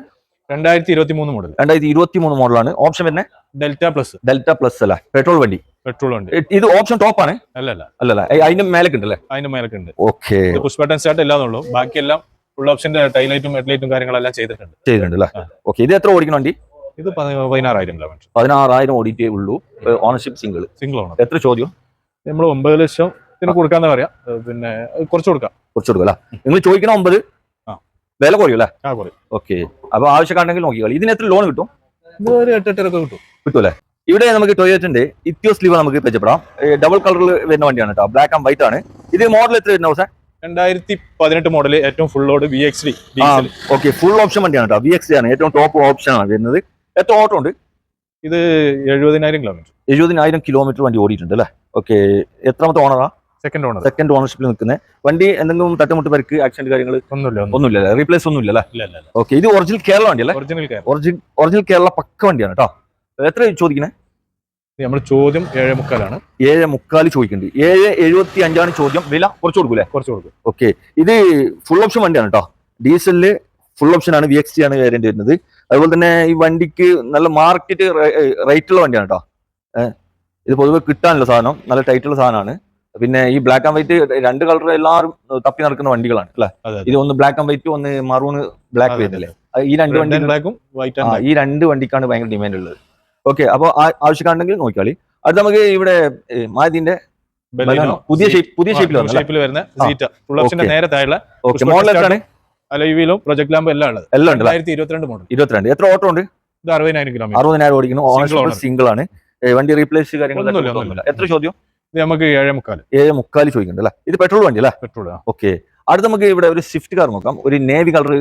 [SPEAKER 1] 2023 മോഡൽ.
[SPEAKER 2] 2023 മോഡലാണ്. ഓപ്ഷൻ പിന്നെ
[SPEAKER 1] ഡെൽറ്റ പ്ലസ്.
[SPEAKER 2] ഡെൽറ്റ പ്ലസ് അല്ല, പെട്രോൾ വണ്ടി.
[SPEAKER 1] പെട്രോൾ വണ്ടി.
[SPEAKER 2] ഇത് ഓപ്ഷൻ ടോപ്പ് ആണ്?
[SPEAKER 1] അല്ലല്ല,
[SPEAKER 2] അതിന്റെ മേലൊക്കെ ഉണ്ടല്ലേ?
[SPEAKER 1] അതിന്റെ മേലൊക്കെ ഉണ്ട്.
[SPEAKER 2] ഓക്കെ.
[SPEAKER 1] പുഷ് ബട്ടൺ സ്റ്റാർട്ട് ഇല്ലാന്നുള്ളൂ, ബാക്കിയെല്ലാം ഫുൾ ഓപ്ഷന്റെ ടൈലൈറ്റും ഹെഡ്ലൈറ്റും കാര്യങ്ങളെല്ലാം ചെയ്തിട്ടുണ്ട്.
[SPEAKER 2] അല്ലേ? ഓക്കെ. ഇത് എത്ര ഓടിക്കുന്ന വണ്ടി?
[SPEAKER 1] ഇത് 16,000 കിലോമീറ്റർ.
[SPEAKER 2] 16,000 ഓടിയിട്ടേ ഉള്ളൂ. Ownership single
[SPEAKER 1] owner.
[SPEAKER 2] എത്ര ചോദ്യം?
[SPEAKER 1] നമ്മൾ 9 ലക്ഷത്തിന് കൊടുക്കാന്ന് പറയാം. പിന്നെ കുറച്ച് കൊടുക്കാം.
[SPEAKER 2] അല്ല, നിങ്ങൾ ചോദിക്കണം 9. വില കുറയും അല്ലേ? ഓക്കെ. അപ്പൊ ആവശ്യക്കാരുണ്ടെങ്കിൽ നോക്കിയാൽ ഇതിന് എത്ര ലോൺ കിട്ടും?
[SPEAKER 1] ഇത് ഒരു 8-8 കിട്ടും.
[SPEAKER 2] കിട്ടൂല്ലേ? ഇവിടെ നമുക്ക് ടൊയോറ്റന്റെ ഇത്യോസ് ലീവ് നമുക്ക് പരിചയപ്പെടാം. ഡബിൾ കളറിൽ വരുന്ന വണ്ടിയാണ് കേട്ടോ. ബ്ലാക്ക് ആൻഡ് വൈറ്റ് ആണ്. ഇത് മോഡൽ എത്ര വരുന്ന ദിവസം?
[SPEAKER 1] 2018 മോഡൽ, ഏറ്റവും full load VXV.
[SPEAKER 2] Okay. Full option വണ്ടിയാണ് കേട്ടോ. VXV ആണ് ഏറ്റവും ടോപ്പ് ഓപ്ഷൻ ആണ് വരുന്നത്. എത്ര ഓട്ടം ഉണ്ട്?
[SPEAKER 1] ഇത് 70,000 കിലോമീറ്റർ.
[SPEAKER 2] 70,000 കിലോമീറ്റർ വണ്ടി ഓടിയിട്ടുണ്ട് അല്ലേ? ഓക്കെ. എത്രാമത്തെ ഓണറാ?
[SPEAKER 1] Second owner.
[SPEAKER 2] സെക്കൻഡ് ഓണർഷിപ്പിൽ നിൽക്കുന്നത് വണ്ടി. എന്തെങ്കിലും തട്ടുമുട്ട് പരിക്ക് ആക്സിഡന്റ് കാര്യങ്ങൾ ഒന്നുമില്ല? റീപ്ലേസ് ഒന്നുമില്ല? ഓക്കെ. ഇത് ഒറിജിനൽ കേരള വണ്ടി അല്ലേ? ഒറിജിനൽ കേരള പക്ക വണ്ടിയാണ് കേട്ടോ. എത്ര ചോദിക്കണേ?
[SPEAKER 1] നമ്മൾ ചോദ്യം 7.25
[SPEAKER 2] 7.25 ചോദിക്കുന്നുണ്ട്. 7.75 ചോദ്യം. വില കുറച്ച് കൊടുക്കൂലേ? കുറച്ച് കൊടുക്കും. ഓക്കെ. ഇത് ഫുൾ ഓപ്ഷൻ വണ്ടിയാണ് കേട്ടോ. ഡീസലില് ഫുൾ ഓപ്ഷൻ ആണ്. VXV ആണ് വേരിയന്റ് വരുന്നത്. അതുപോലെ തന്നെ ഈ വണ്ടിക്ക് നല്ല മാർക്കറ്റ് റേറ്റ് ഉള്ള വണ്ടിയാണ് കേട്ടോ. ഇത് പൊതുവെ കിട്ടാനുള്ള സാധനം, നല്ല ടൈറ്റുള്ള സാധനമാണ്. പിന്നെ ഈ ബ്ലാക്ക് ആൻഡ് വൈറ്റ് 2 കളർ എല്ലാവരും തപ്പി നടക്കുന്ന വണ്ടികളാണ് അല്ലെ? ഇത് ഒന്ന് ബ്ലാക്ക് ആൻഡ് വൈറ്റ്, ഒന്ന് മറൂണ് ബ്ലാക്ക് വരുന്നില്ലേ? ഈ 2 വണ്ടി, ഈ 2 വണ്ടിക്കാണ് ഭയങ്കര ഡിമാൻഡ് ഉള്ളത്. ഓക്കെ. അപ്പൊ ആവശ്യക്കാരുണ്ടെങ്കിൽ നോക്കിയാളി. അത് നമുക്ക് ഇവിടെ മാരുതിന്റെ പുതിയ ഷേപ്പിൽ
[SPEAKER 1] വരുന്ന ഫുൾ ഓപ്ഷന്റെ നേരെ താഴെ
[SPEAKER 2] മോഡൽ എത്രയാണ്?
[SPEAKER 1] അലോയ് പ്രൊജക്ട് ലാമ്പ് എല്ലാം ഉള്ളത്. 2022 മോഡൽ.
[SPEAKER 2] 22. എത്ര ഓട്ടം ഉണ്ട്?
[SPEAKER 1] ഇത് 60,000 കിലോമീറ്റർ.
[SPEAKER 2] 60,000 ഓടിക്കുന്നു. ഓണർഷിപ്പ് സിംഗിൾ ആണ്. വണ്ടി റീപ്ലേസ് കാര്യങ്ങളൊന്നുമില്ല. എത്ര ചോദ്യം?
[SPEAKER 1] ഇത് നമുക്ക് 7.25.
[SPEAKER 2] 7.25 ചോദിക്കുന്നുണ്ട് അല്ലേ? ഇത് പെട്രോൾ വണ്ടി അല്ലേ?
[SPEAKER 1] പെട്രോൾ.
[SPEAKER 2] ഓക്കെ. അടുത്ത് നമുക്ക് ഇവിടെ ഒരു സ്വിഫ്റ്റ് കാർ നോക്കാം. ഒരു നേവി കളർ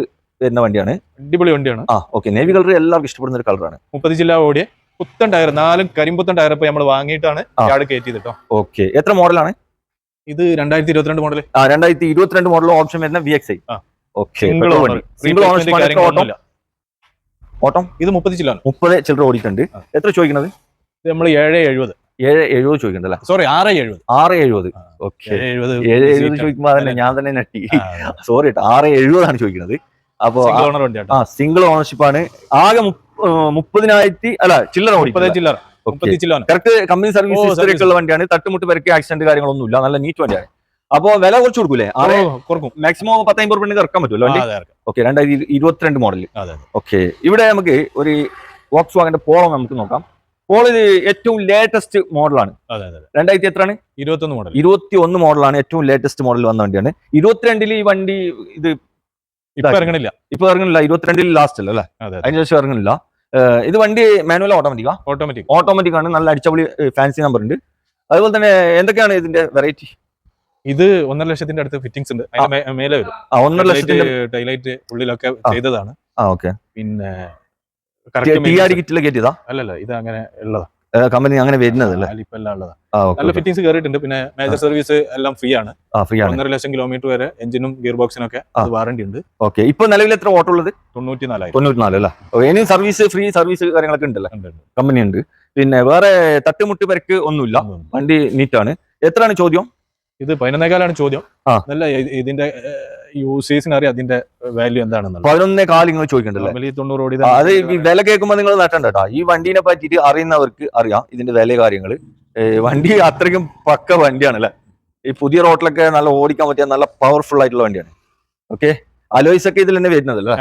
[SPEAKER 2] വരുന്ന വണ്ടിയാണ്.
[SPEAKER 1] അടിപൊളി വണ്ടിയാണ്.
[SPEAKER 2] ഓക്കെ. നേവി കളർ എല്ലാവർക്കും ഇഷ്ടപ്പെടുന്ന ഒരു കളറാണ്.
[SPEAKER 1] 30 ജില്ല ഓടിയ പുത്തൻ ടയർ, 4 കരിമ്പുത്തൻ ടയർ ഇപ്പൊ നമ്മൾ വാങ്ങിയിട്ടാണ് യാർഡ് കയറ്റിയത് കേട്ടോ.
[SPEAKER 2] ഓക്കെ. എത്ര മോഡലാണ്?
[SPEAKER 1] ഇത് 2022 മോഡൽ.
[SPEAKER 2] 2022 മോഡൽ. ഓപ്ഷൻ വരുന്ന VXI. ഓക്കെ. Single ownership. ഓട്ടം ഇത് 30 ചില്ലറ ഓടിയിട്ടുണ്ട്. എത്ര ചോദിക്കുന്നത്?
[SPEAKER 1] നമ്മൾ 7.70.
[SPEAKER 2] 7.70 ചോദിക്കണ്ടല്ലേ?
[SPEAKER 1] സോറി, 6.70.
[SPEAKER 2] 6.70. ഓക്കെ. 7.70 ചോദിക്കുമ്പോ തന്നെ ഞാൻ തന്നെ നെട്ടി. സോറി കേട്ടോ, 6.70 ആണ് ചോദിക്കുന്നത്. അപ്പൊ സിംഗിൾ ഓണർഷിപ്പ് ആണ്. ആകെ 30,000 അല്ല ചില്ലറ ഓടി. 30 ചില്ലറ. കറക്റ്റ് കമ്പനി സർവീസ് ഹിസ്റ്ററി ഉള്ള വണ്ടിയാണ്. തട്ടുമുട്ട് പരിക്ക് ആക്സിഡന്റ് കാര്യങ്ങളൊന്നും ഇല്ല. നല്ല നീറ്റ് വണ്ടിയാണ്. അപ്പൊ വില കുറച്ച് കൊടുക്കൂലേ? മാക്സിമം 10-50 രൂപ ഇറക്കാൻ പറ്റുമല്ലോ വണ്ടി? ഓക്കെ. 2022 മോഡൽ. ഓക്കെ. ഇവിടെ നമുക്ക് ഒരു വോക്സ് വാഗന്റെ പോളോ നമുക്ക് നോക്കാം. പോളോ ഇത് ഏറ്റവും ലേറ്റസ്റ്റ് മോഡലാണ്. 2000 എത്രയാണ്? 21 മോഡലാണ്. ഏറ്റവും ലേറ്റസ്റ്റ് മോഡൽ വന്ന വണ്ടിയാണ്. 22 ഈ വണ്ടി ഇത് ഇപ്പൊ ഇറങ്ങണില്ല. 22 ലാസ്റ്റ് അല്ലേ? അതിന് ശേഷം ഇറങ്ങണില്ല. ഇത് വണ്ടി മാനുവൽ ഓട്ടോമാറ്റിക് ആണ്. നല്ല അടിച്ചപൊളി ഫാൻസി നമ്പർ ഉണ്ട്. അതുപോലെ തന്നെ എന്തൊക്കെയാണ് ഇതിന്റെ വെറൈറ്റി?
[SPEAKER 1] ഇത് 1.5 ലക്ഷത്തിന്റെ അടുത്ത് ഫിറ്റിംഗ്സ് ഉണ്ട്. മേലെ വരും. 1.5 ലക്ഷത്തിന്റെ ടൈലൈറ്റ് ഉള്ളിലൊക്കെ ചെയ്തതാണ്. പിന്നെ അല്ലല്ല, ഇത് അങ്ങനെ ഉള്ളതാ.
[SPEAKER 2] കമ്പനി അങ്ങനെ വരുന്നതല്ലേ?
[SPEAKER 1] നല്ല ഫിറ്റിംഗ്സ് കയറിയിട്ടുണ്ട്. പിന്നെ മേജർ സർവീസ് എല്ലാം ഫ്രീ ആണ്. 1.5 ലക്ഷം കിലോമീറ്റർ വരെ എഞ്ചിനും ഗിയർ ബോക്സിനും ഒക്കെ വാറന്റി ഉണ്ട്.
[SPEAKER 2] ഓക്കെ. ഇപ്പൊ നിലവിൽ എത്ര ഓട്ടോ ഉള്ളത്?
[SPEAKER 1] 94
[SPEAKER 2] അല്ലേ? ഇനി സർവീസ് ഫ്രീ സർവീസ് കാര്യങ്ങളൊക്കെ ഉണ്ടല്ലോ, കമ്പനി ഉണ്ട്. പിന്നെ വേറെ തട്ടുമുട്ട് പരിക്ക് ഒന്നുമില്ല. വണ്ടി നീറ്റാണ്. എത്രയാണ് ചോദ്യം?
[SPEAKER 1] ഇത് 11.25 ചോദ്യം. നല്ല ഇതിന്റെ യൂസേഴ്സിന് അറിയാം അതിന്റെ വാല്യൂ എന്താണെന്ന്.
[SPEAKER 2] 11.25 നിങ്ങൾ ചോദിക്കണ്ടല്ലോ?
[SPEAKER 1] 90 ഓടി.
[SPEAKER 2] അത് ഈ വില കേൾക്കുമ്പോൾ നിങ്ങൾ നട്ടണ്ട കേട്ടോ. ഈ വണ്ടീനെ പറ്റിയിട്ട് അറിയുന്നവർക്ക് അറിയാം ഇതിന്റെ വില കാര്യങ്ങള്. വണ്ടി അത്രയ്ക്കും പക്ക വണ്ടിയാണ് അല്ലെ? ഈ പുതിയ റോട്ടിലൊക്കെ നല്ല ഓടിക്കാൻ പറ്റിയ നല്ല പവർഫുൾ ആയിട്ടുള്ള വണ്ടിയാണ്. ഓക്കെ. അലോയ്സ് ഒക്കെ ഇതിൽ തന്നെ വരുന്നതല്ലേ?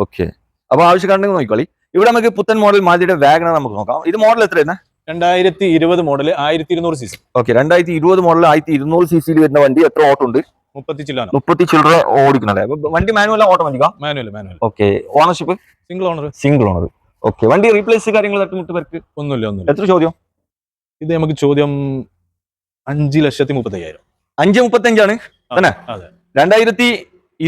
[SPEAKER 2] ഓക്കെ. അപ്പൊ ആവശ്യക്കാരുണ്ടെങ്കിൽ നോക്കിക്കോളി. ഇവിടെ നമുക്ക് പുത്തൻ മോഡൽ മാരുതിയുടെ വാഗണർ നമുക്ക് നോക്കാം. ഇത് മോഡൽ എത്ര വരുന്നത്?
[SPEAKER 1] 2020 model 1200 cc.
[SPEAKER 2] Okay. 2020 model 1200 cc വരുന്ന വണ്ടി. എത്ര ഓട്ടം ഉണ്ട്?
[SPEAKER 1] 30
[SPEAKER 2] ചില്ലറ ഓടിക്കണല്ലേ? വണ്ടി മാനുവൽ ഓട്ടോമാറ്റിക്കാ?
[SPEAKER 1] Manual.
[SPEAKER 2] Okay. Ownership?
[SPEAKER 1] Single owner.
[SPEAKER 2] Okay, വണ്ടി റീപ്ലേസ് കാര്യങ്ങൾ തട്ടുമുട്ട് പേർക്ക്
[SPEAKER 1] ഒന്നുമില്ല.
[SPEAKER 2] എത്ര ചോദ്യം?
[SPEAKER 1] ഇത് നമുക്ക് ചോദ്യം 5,35,000.
[SPEAKER 2] 5,35,000 തന്നെ.
[SPEAKER 1] അതെ.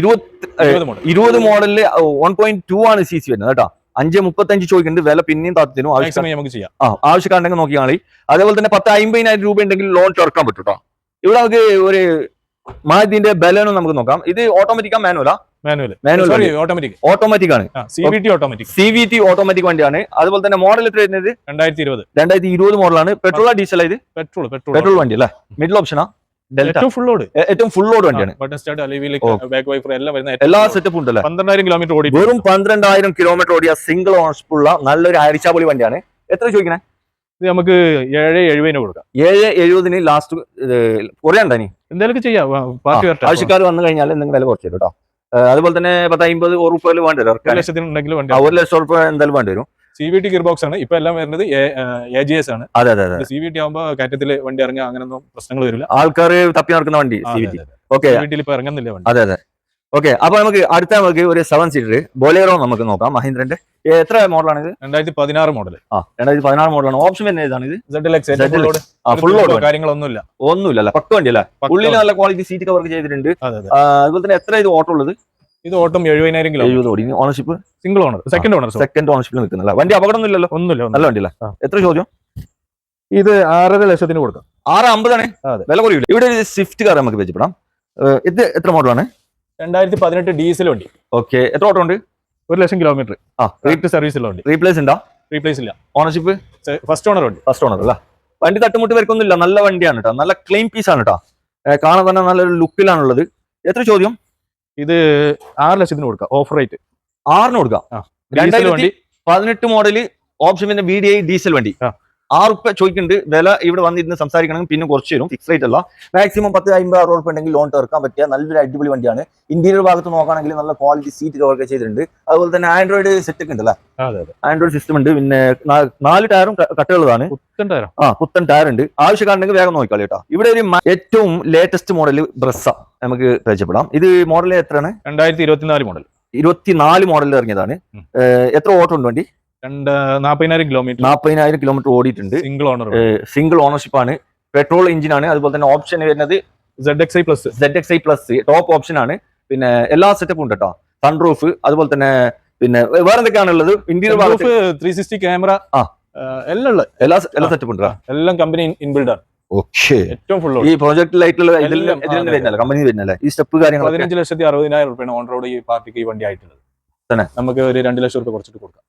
[SPEAKER 2] 2020 മോഡലില് 1.2 ആണ് CC വരുന്നത് കേട്ടോ. 5,35 ചോദിക്കുന്നുണ്ട്. വില പിന്നെയും താത്തിനും
[SPEAKER 1] നമുക്ക് ചെയ്യാം.
[SPEAKER 2] ആവശ്യക്കാരുണ്ടെങ്കിൽ നോക്കിയാൽ. അതേപോലെ തന്നെ 10,50,000 രൂപ ഉണ്ടെങ്കിൽ ലോൺ തുറക്കാൻ പറ്റും കേട്ടോ. ഇവിടെ നമുക്ക് ഒരു മാരുതിന്റെ ബലനോ നമുക്ക് നോക്കാം. ഇത് ഓട്ടോമാറ്റിക്കാ മാനുവലാ? ഓട്ടോമാറ്റിക് ആണ്. CVT ഓട്ടോമാറ്റിക് വണ്ടിയാണ്. അതുപോലെ തന്നെ മോഡൽ എത്ര വരുന്നത്? 2020 മോഡലാണ്. പെട്രോളാ ഡീസലാ? ഇത് പെട്രോൾ വണ്ടി അല്ലേ? മിഡിൽ ഓപ്ഷനാ? ഏറ്റവും ഫുൾ ലോഡ് വണ്ടിയാണ്. എല്ലാ സെറ്റപ്പും ഉണ്ടല്ലേ?
[SPEAKER 1] 12,000 കിലോമീറ്റർ ഓടി.
[SPEAKER 2] വെറും 12,000 കിലോമീറ്റർ ഓടിയ സിംഗിൾ ഓണർഷിപ്പ് ഉള്ള നല്ലൊരു അരിച്ചാപൊളി വണ്ടിയാണ്. എത്ര ചോദിക്കണേ?
[SPEAKER 1] ഇത് നമുക്ക് 7,70 കൊടുക്കാം.
[SPEAKER 2] 7,70 ലാസ്റ്റ് കുറേ ഉണ്ടോ? ഇനി
[SPEAKER 1] എന്തായാലും ചെയ്യാം.
[SPEAKER 2] ആവശ്യക്കാർ വന്നു കഴിഞ്ഞാൽ നിങ്ങൾ വില കുറച്ച് തരും കേട്ടോ. അതുപോലെ തന്നെ 10,50 ഉറുപ്പിക വേണ്ടി വരും. 1,00,000 ഉറുപ്പിക എന്തായാലും വേണ്ടി വരും.
[SPEAKER 1] CVT ഗിയർ ബോക്സ് ആണ്. ഇപ്പൊ എല്ലാം വരുന്നത് AGS ആണ്.
[SPEAKER 2] അതെ. CVT
[SPEAKER 1] ആകുമ്പോ കയറ്റത്തില് വണ്ടി ഇറങ്ങുക അങ്ങനൊന്നും പ്രശ്നങ്ങൾ വരില്ല.
[SPEAKER 2] ആൾക്കാർ തപ്പി നടക്കുന്ന വണ്ടി CVT. ഓക്കെ,
[SPEAKER 1] ഇപ്പൊ ഇറങ്ങുന്നില്ല വണ്ടി.
[SPEAKER 2] അതെ. ഓക്കെ, അപ്പൊ നമുക്ക് നമുക്ക് ഒരു 7 സീറ്റർ ബൊലേറോ നമുക്ക് നോക്കാം. മഹീന്ദ്രന്റെ എത്ര മോഡലാണ് ഇത്?
[SPEAKER 1] 2016 മോഡൽ.
[SPEAKER 2] 2016 മോഡലാണ്. ഓപ്ഷൻ വരുന്നത് ഏതാണ്? ഇത്
[SPEAKER 1] ഫുൾ ലോഡ്
[SPEAKER 2] ഒന്നുമില്ല. പക്ക വണ്ടി അല്ലേ? ഉള്ളിൽ നല്ല ക്വാളിറ്റി സീറ്റ് കവർ ചെയ്തിട്ടുണ്ട്. അതുപോലെ തന്നെ എത്ര ഇത് ഓട്ടോ ഉള്ളത്?
[SPEAKER 1] ഇത് ഓട്ടം 70,000 kilo.
[SPEAKER 2] Ownership
[SPEAKER 1] single owner, second
[SPEAKER 2] ഓണർഷിപ്പിൽ നിൽക്കുന്നില്ല. വണ്ടി അപകടമൊന്നുമില്ലല്ലോ?
[SPEAKER 1] ഒന്നുമില്ല.
[SPEAKER 2] നല്ല വണ്ടിയല്ല. എത്ര ചോദ്യം?
[SPEAKER 1] ഇത് 6,50,000 കൊടുക്കാം.
[SPEAKER 2] 6,50,000 വില കുറയില്ല. ഇവിടെ ഒരു സ്വിഫ്റ്റ് കാർ നമുക്ക് വെച്ചപ്പെടാം. ഇത് എത്ര മോഡലാണ്?
[SPEAKER 1] 2018 ഡീസൽ വണ്ടി.
[SPEAKER 2] ഓക്കെ, എത്ര ഓട്ടോ ഉണ്ട്?
[SPEAKER 1] 1,00,000 കിലോമീറ്റർ. സർവീസ് ഉള്ള വണ്ടി.
[SPEAKER 2] റീപ്ലേസ് ഉണ്ടോ?
[SPEAKER 1] റീപ്ലേസ് ഇല്ല.
[SPEAKER 2] ഓണർഷിപ്പ്
[SPEAKER 1] ഫസ്റ്റ് ഓണർ വണ്ടി.
[SPEAKER 2] ഫസ്റ്റ് ഓണർ അല്ല. വണ്ടി തട്ടുമുട്ട് വരക്കൊന്നുമില്ല. നല്ല വണ്ടിയാണ് കേട്ടോ. നല്ല ക്ലീൻ പീസ് ആണ് കേട്ടോ. കാണാൻ തന്നെ നല്ലൊരു ലുക്കിലാണുള്ളത്. എത്ര ചോദ്യം?
[SPEAKER 1] ഇത് 6,00,000 കൊടുക്കാം. ഓഫർ റേറ്റ്
[SPEAKER 2] 6 കൊടുക്കാം. 2018 മോഡല് ഓപ്ഷൻ പിന്നെ VDI ഡീസൽ വണ്ടി. 6 ഉറുപ്പിക ചോദിക്കുന്നുണ്ട്. വില ഇവിടെ വന്നിരുന്ന് സംസാരിക്കണമെങ്കിൽ പിന്നെ കുറച്ച് തരും. ഫിക്സ് റേറ്റ് അല്ല. മാക്സിമം 10,50-60 ഉറുപ്പിക ഉണ്ടെങ്കിൽ ലോൺ തീർക്കാൻ പറ്റിയ നല്ലൊരു അടിപൊളി വണ്ടിയാണ്. ഇന്റീരിയർ ഭാഗത്ത് നോക്കുകയാണെങ്കിൽ നല്ല ക്വാളിറ്റി സീറ്റ് കവർ ചെയ്തിട്ടുണ്ട്. അതുപോലെ തന്നെ ആൻഡ്രോയിഡ് സെറ്റ് ഒക്കെ ഉണ്ടല്ലേ? ആൻഡ്രോയിഡ് സിസ്റ്റം ഉണ്ട്. പിന്നെ 4 ടയറും കട്ടുള്ളതാണ്. പുത്തൻ ടയർ ഉണ്ട്. ആവശ്യക്കാരുണ്ടെങ്കിൽ വേഗം നോക്കിക്കാളി കേട്ടോ. ഇവിടെ ഒരു ഏറ്റവും ലേറ്റസ്റ്റ് മോഡൽ ബ്രസ്സ നമുക്ക് പരിചയപ്പെടാം. ഇത് മോഡൽ എത്രയാണ്?
[SPEAKER 1] 2024 മോഡൽ.
[SPEAKER 2] 24 മോഡലിൽ ഇറങ്ങിയതാണ്. എത്ര ഓട്ടോ ഉണ്ട് വണ്ടി?
[SPEAKER 1] 40,000
[SPEAKER 2] കിലോമീറ്റർ ഓടിയിട്ടുണ്ട്.
[SPEAKER 1] സിംഗിൾ
[SPEAKER 2] ഓണർഷിപ്പ് ആണ്. പെട്രോൾ എഞ്ചിൻ ആണ്. അതുപോലെ തന്നെ ഓപ്ഷൻ വരുന്നത് ZXi പ്ലസ് ടോപ്പ് ഓപ്ഷൻ ആണ്. പിന്നെ എല്ലാ സെറ്റപ്പും ഉണ്ട് കേട്ടോ. സൺറൂഫ് അതുപോലെ തന്നെ പിന്നെ വേറെ എന്തൊക്കെയാണുള്ളത്? ഇന്റീരിയർ
[SPEAKER 1] 360 ക്യാമറ
[SPEAKER 2] എല്ലാ സെറ്റപ്പും ഉണ്ട്.
[SPEAKER 1] എല്ലാം കമ്പനി ഇൻബിൽഡ് ആണ്.
[SPEAKER 2] ഓക്കെ, ഏറ്റവും ഫുൾ ഈ പ്രോജക്ട് ലൈറ്റിലുള്ള കമ്പനി വരുന്നല്ലേ ഈ സ്റ്റെപ്പ് കാര്യങ്ങൾ?
[SPEAKER 1] 15,60,000 രൂപയാണ് ഓൺ റോഡ് ഈ പാർട്ടിക്ക് ഈ വണ്ടി ആയിട്ടുള്ളത്.
[SPEAKER 2] തന്നെ
[SPEAKER 1] നമുക്ക് ഒരു 2,00,000 രൂപ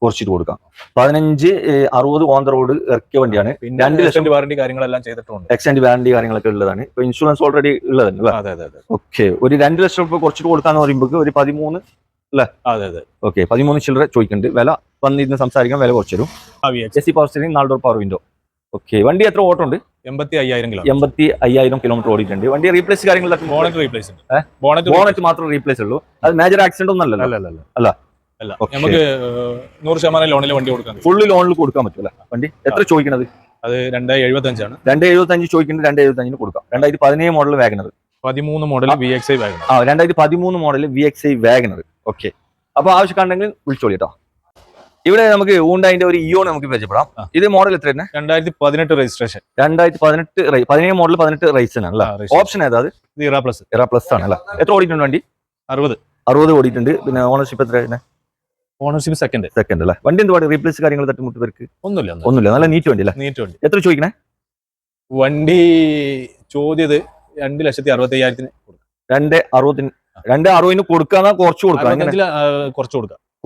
[SPEAKER 1] കുറച്ചിട്ട് കൊടുക്കാം.
[SPEAKER 2] 15,60 ഓൺ ദ റോഡ് ഇറക്കിയ വണ്ടിയാണ്.
[SPEAKER 1] 2,00,000 വാറണ്ടി കാര്യങ്ങളെല്ലാം ചെയ്തിട്ടുണ്ട്.
[SPEAKER 2] എക്സ്റ്റൻഡ് വാറണ്ടി കാര്യങ്ങളൊക്കെ ഉള്ളതാണ്. ഇപ്പൊ ഇൻഷുറൻസ് ഓൾറെഡി ഉള്ളതാണ്. ഓക്കെ, ഒരു 2,00,000 രൂപ കുറച്ചിട്ട് കൊടുക്കാന്ന് പറയുമ്പോൾ ഒരു 13 അല്ലേ? ഓക്കെ, 13 ചില്ലറ ചോദിക്കുന്നുണ്ട്. വില വന്നിരുന്ന് സംസാരിക്കാൻ വില കുറച്ചു തരും. AC power steering, 4 door power window. Okay, വണ്ടി എത്ര ഓട്ടോ ഉണ്ട്?
[SPEAKER 1] 85,000
[SPEAKER 2] കിലോമീറ്റർ ഓടിയിട്ടുണ്ട്. വണ്ടി റീപ്ലേസ് കാര്യങ്ങളൊക്കെ ബോണറ്റ് മാത്രം റീപ്ലേസ് ഉള്ളൂ. അത് മേജർ ആക്സിഡന്റ് ഒന്നും അല്ല.
[SPEAKER 1] നമുക്ക് 100% ലോണിൽ വണ്ടി കൊടുക്കാം.
[SPEAKER 2] ഫുള്ള് ലോണിൽ കൊടുക്കാൻ പറ്റില്ല. വണ്ടി എത്ര ചോദിക്കുന്നത്?
[SPEAKER 1] അത് 2,75 ആണ്.
[SPEAKER 2] 2,75 ചോദിക്കുന്നത്. 2,75 കൊടുക്കാം. 2017 model WagonR.
[SPEAKER 1] 13 model VXi WagonR.
[SPEAKER 2] 2013 model VXi WagonR. Okay, അപ്പൊ ആവശ്യക്കാരുണ്ടെങ്കിൽ വിളിച്ചോളി കേട്ടോ. ഇവിടെ നമുക്ക് ഊണ്ടായിന്റെ ഒരു ഇയോൺ നമുക്ക് പരിചയപ്പെടാം. ഇത് മോഡൽ എത്ര?
[SPEAKER 1] 2018 രജിസ്ട്രേഷൻ.
[SPEAKER 2] 17 മോഡൽ 18 റേസ് ആണ്. ഓപ്ഷൻ ഏതാ?
[SPEAKER 1] ഇറ
[SPEAKER 2] പ്ലസ് ആണ് അല്ല. എത്ര ഓടിയിട്ടുണ്ട് വണ്ടി? 60 ഓടിയിട്ടുണ്ട്. പിന്നെ ഓണർഷിപ്പ് എത്ര?
[SPEAKER 1] ഓണർഷിപ്പ്
[SPEAKER 2] സെക്കൻഡ് അല്ലേ? വണ്ടി എന്ത് പാട്? റീപ്ലേസ് കാര്യങ്ങൾ തട്ടുമുട്ട് പേർക്ക് ഒന്നുമില്ല. നല്ല നീറ്റ് വണ്ടി അല്ലേ? എത്ര ചോദിക്കണേ?
[SPEAKER 1] വണ്ടി ചോദ്യത് 2,65,000
[SPEAKER 2] 2,60 കൊടുക്കാന്നാ കുറച്ച് കൊടുക്കാം?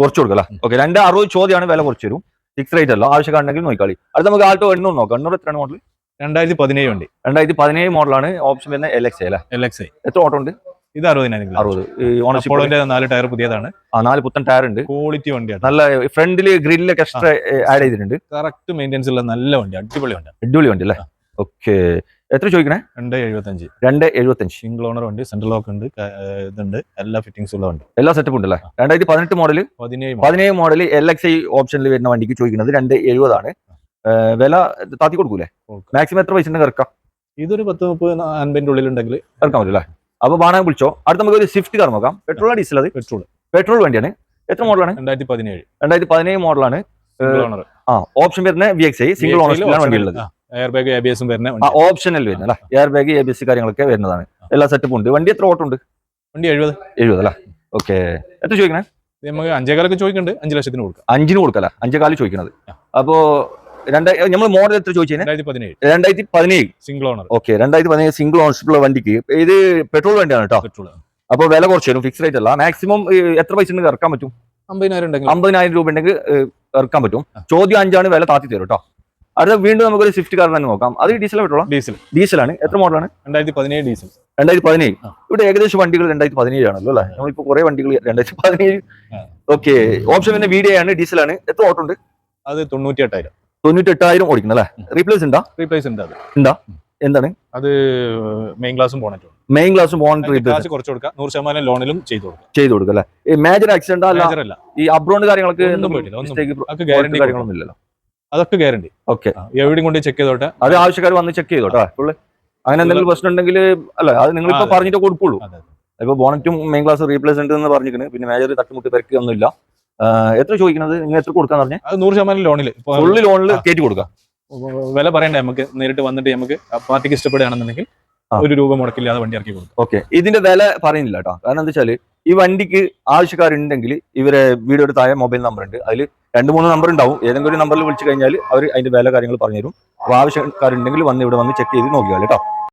[SPEAKER 2] കുറച്ച് കൊടുക്കാം. ഓക്കെ, 2,60 ചോദ്യമാണ്. വില കുറച്ച് തരും. ഫിക്സ് റേറ്റ് അല്ല. ആവശ്യക്കാരുണ്ടെങ്കിൽ നോക്കിക്കാളി. അത് നമുക്ക് ആൾട്ടോ 800 നോക്കാം. 800 എത്രയാണ് മോഡൽ?
[SPEAKER 1] 2017 വണ്ടി.
[SPEAKER 2] 2017 മോഡലാണ്. ഓപ്ഷൻ വരുന്ന LXi അല്ലേ?
[SPEAKER 1] എത്ര
[SPEAKER 2] ഓട്ടോ ഉണ്ട്?
[SPEAKER 1] ഇത് 60,000.
[SPEAKER 2] ഓണർഷിപ്പ്
[SPEAKER 1] 4 ടയർ പുതിയതാണ്.
[SPEAKER 2] 4 പുത്തൻ ടയർ ഉണ്ട്.
[SPEAKER 1] ക്വാളിറ്റി വണ്ടിയാണ്.
[SPEAKER 2] നല്ല ഫ്രണ്ടില് ഗ്രില്ലൊക്കെ എക്സ്ട്രാ ആഡ് ചെയ്തിട്ടുണ്ട്.
[SPEAKER 1] കറക്റ്റ് മെയിൻ്റെനൻസ് ഉള്ള നല്ല വണ്ടി. അടിപൊളി വണ്ടി
[SPEAKER 2] അല്ലേ? ഓക്കെ, എത്ര ചോദിക്കണേ?
[SPEAKER 1] 2,75. സിംഗിൾ ഓണർ വണ്ടി. സെൻട്രൽ ലോക്ക് ഉണ്ട്. ഇതുണ്ട്. എല്ലാ ഫിറ്റിംഗ്സ് ഉള്ള വണ്ടി.
[SPEAKER 2] എല്ലാ സെറ്റപ്പ് ഉണ്ടല്ലേ? 2018 മോഡൽ 17 മോഡൽ LXi ഓപ്ഷനിൽ വരുന്ന വണ്ടിക്ക് ചോദിക്കുന്നത് 2,70 ആണ്. വില താത്തി കൊടുക്കൂലേ? മാക്സിമം എത്ര പൈസ ഉണ്ടെങ്കിൽ ഇറക്കാം?
[SPEAKER 1] ഇതൊരു 10-30-50 ഉള്ളിൽ ഉണ്ടെങ്കിൽ
[SPEAKER 2] ഇറക്കാൻ പറ്റില്ല. അപ്പൊ ബാണാൻ വിളിച്ചോ. അടുത്ത നമുക്ക് ഒരു സ്വിഫ്റ്റ് കാർ നോക്കാം. Petrol diesel? അത് പെട്രോൾ വണ്ടിയാണ്. എത്ര മോഡലാണ്?
[SPEAKER 1] 2017.
[SPEAKER 2] 2017 മോഡലാണ്.
[SPEAKER 1] Single owner.
[SPEAKER 2] ഓപ്ഷൻ വരുന്ന VXi സിംഗിൾ ഓണർഷിപ്പിലാണ് വണ്ടി ഉള്ളത്.
[SPEAKER 1] എയർ ബാഗ് ABS വരുന്ന
[SPEAKER 2] ഓപ്ഷനിൽ വരുന്നത് അല്ലേ, എയർ ബാഗ് ABS കാര്യങ്ങളൊക്കെ വരുന്നതാണ്. എല്ലാ സെറ്റപ്പും ഉണ്ട്. വണ്ടി എത്ര ഓട്ടം ഉണ്ട്?
[SPEAKER 1] വണ്ടി 70
[SPEAKER 2] അല്ലേ. ഓക്കെ, എത്ര ചോദിക്കണേ?
[SPEAKER 1] നമുക്ക് 5,4 ചോദിക്കുന്നുണ്ട്, 5 ലക്ഷത്തിന് കൊടുക്കാം.
[SPEAKER 2] 5 കൊടുക്കല്ല, 5,4 ചോദിക്കുന്നത്. അപ്പോ നമ്മൾ മോഡൽ എത്ര ചോദിച്ചേ? 2017
[SPEAKER 1] സിംഗിൾ ഓണർ.
[SPEAKER 2] ഓക്കെ, 2017 സിംഗിൾ ഓണർഷിപ്പുള്ള വണ്ടിക്ക് ഇത് പെട്രോൾ വണ്ടിയാണ് കേട്ടോ. അപ്പൊ വില കുറച്ച് വരും, ഫിക്സ് റേറ്റ് അല്ല. മാക്സിമം എത്ര പൈസ ഉണ്ടെങ്കിൽ ഇറക്കാൻ പറ്റും? 50,000 രൂപ ഉണ്ടെങ്കിൽ ഇറക്കാൻ പറ്റും. ചോദ്യം 5 വില താത്തി തരും കേട്ടോ. അടുത്ത വീണ്ടും നമുക്കൊരു സ്വിഫ്റ്റ് കാർ തന്നെ നോക്കാം. അത് ഡീസൽ പെട്രോൾ? ഡീസലാണ്. എത്ര മോഡലാണ്?
[SPEAKER 1] 2017 ഡീസൽ.
[SPEAKER 2] 2017. ഇവിടെ ഏകദേശം വണ്ടികൾ 2017 ആണല്ലോ അല്ലേ? നമ്മളിപ്പോ കുറെ വണ്ടികൾ 2017. ഓക്കെ, ഓപ്ഷൻ പിന്നെ VDI ആണ്, ഡീസലാണ്. എത്ര ഓട്ടം ഉണ്ട്?
[SPEAKER 1] അത് 98,000.
[SPEAKER 2] 98,000 ഓടിക്കണം അല്ലേ? റീപ്ലേസ് ഉണ്ടോ?
[SPEAKER 1] റീപ്ലേസ് ഉണ്ട്.
[SPEAKER 2] ഉണ്ടോ? എന്താണ്?
[SPEAKER 1] അത് മെയിൻ ക്ലാസും ബോണറ്റും.
[SPEAKER 2] മെയിൻ ക്ലാസും ബോണറ്റ്
[SPEAKER 1] കുറച്ച് കൊടുക്കാം. 100% ലോണിലും ചെയ്തു
[SPEAKER 2] കൊടുക്കും അല്ലേ? ഈ മേജർ ആക്സിഡന്റ് അല്ല, ഈ അബ്രോണ്ട് കാര്യങ്ങളൊക്കെ കാര്യങ്ങളൊന്നും ഇല്ലല്ലോ?
[SPEAKER 1] അതൊക്കെ ഗ്യാരണ്ടി.
[SPEAKER 2] ഓക്കെ,
[SPEAKER 1] എവിടെയും കൊണ്ട് ചെക്ക് ചെയ്തോട്ടെ.
[SPEAKER 2] അത് ആവശ്യക്കാർ വന്ന് ചെക്ക് ചെയ്തോട്ടെ ഫുള്ള്. അങ്ങനെ എന്തെങ്കിലും പ്രശ്നം ഉണ്ടെങ്കിൽ അല്ല, അത് നിങ്ങളിപ്പോ പറഞ്ഞിട്ട് കൊടുക്കുള്ളൂ. ഇപ്പൊ ബോണറ്റും മെയിൻ ക്ലാസ് റീപ്ലേസ് ഉണ്ട് എന്ന് പറഞ്ഞിരിക്കുന്നത്. പിന്നെ മേജർ തട്ടുമുട്ട് തിരക്കൊന്നുമില്ല. എത്ര ചോദിക്കുന്നത്? നിങ്ങൾ എത്ര കൊടുക്കാന്ന് പറഞ്ഞാൽ?
[SPEAKER 1] 100% ലോണില്,
[SPEAKER 2] ഫുള്ള് ലോണിൽ കയറ്റി കൊടുക്കാം.
[SPEAKER 1] വില പറയണ്ടേ? നമുക്ക് നേരിട്ട് വന്നിട്ട് നമുക്ക് പാർട്ടിക്ക് ഇഷ്ടപ്പെടുകയാണെന്നുണ്ടെങ്കിൽ 1 രൂപ മുടക്കില്ലാതെ വണ്ടി ഇറക്കി കൊടുക്കും.
[SPEAKER 2] ഓക്കെ, ഇതിന്റെ വില പറയുന്നില്ല കേട്ടോ. കാരണം എന്താ വെച്ചാൽ ഈ വണ്ടിക്ക് ആവശ്യക്കാരുണ്ടെങ്കിൽ ഇവരെ വീഡിയോയുടെ താഴെ മൊബൈൽ നമ്പർ ഉണ്ട്. അതിൽ 2-3 നമ്പർ ഉണ്ടാവും. ഏതെങ്കിലും ഒരു നമ്പറിൽ വിളിച്ചു കഴിഞ്ഞാൽ അവർ അതിന്റെ വില കാര്യങ്ങൾ പറഞ്ഞുതരും. അപ്പോൾ ആവശ്യക്കാരുണ്ടെങ്കിൽ വന്ന് ഇവിടെ വന്ന് ചെക്ക് ചെയ്ത് നോക്കിയാൽ കേട്ടോ.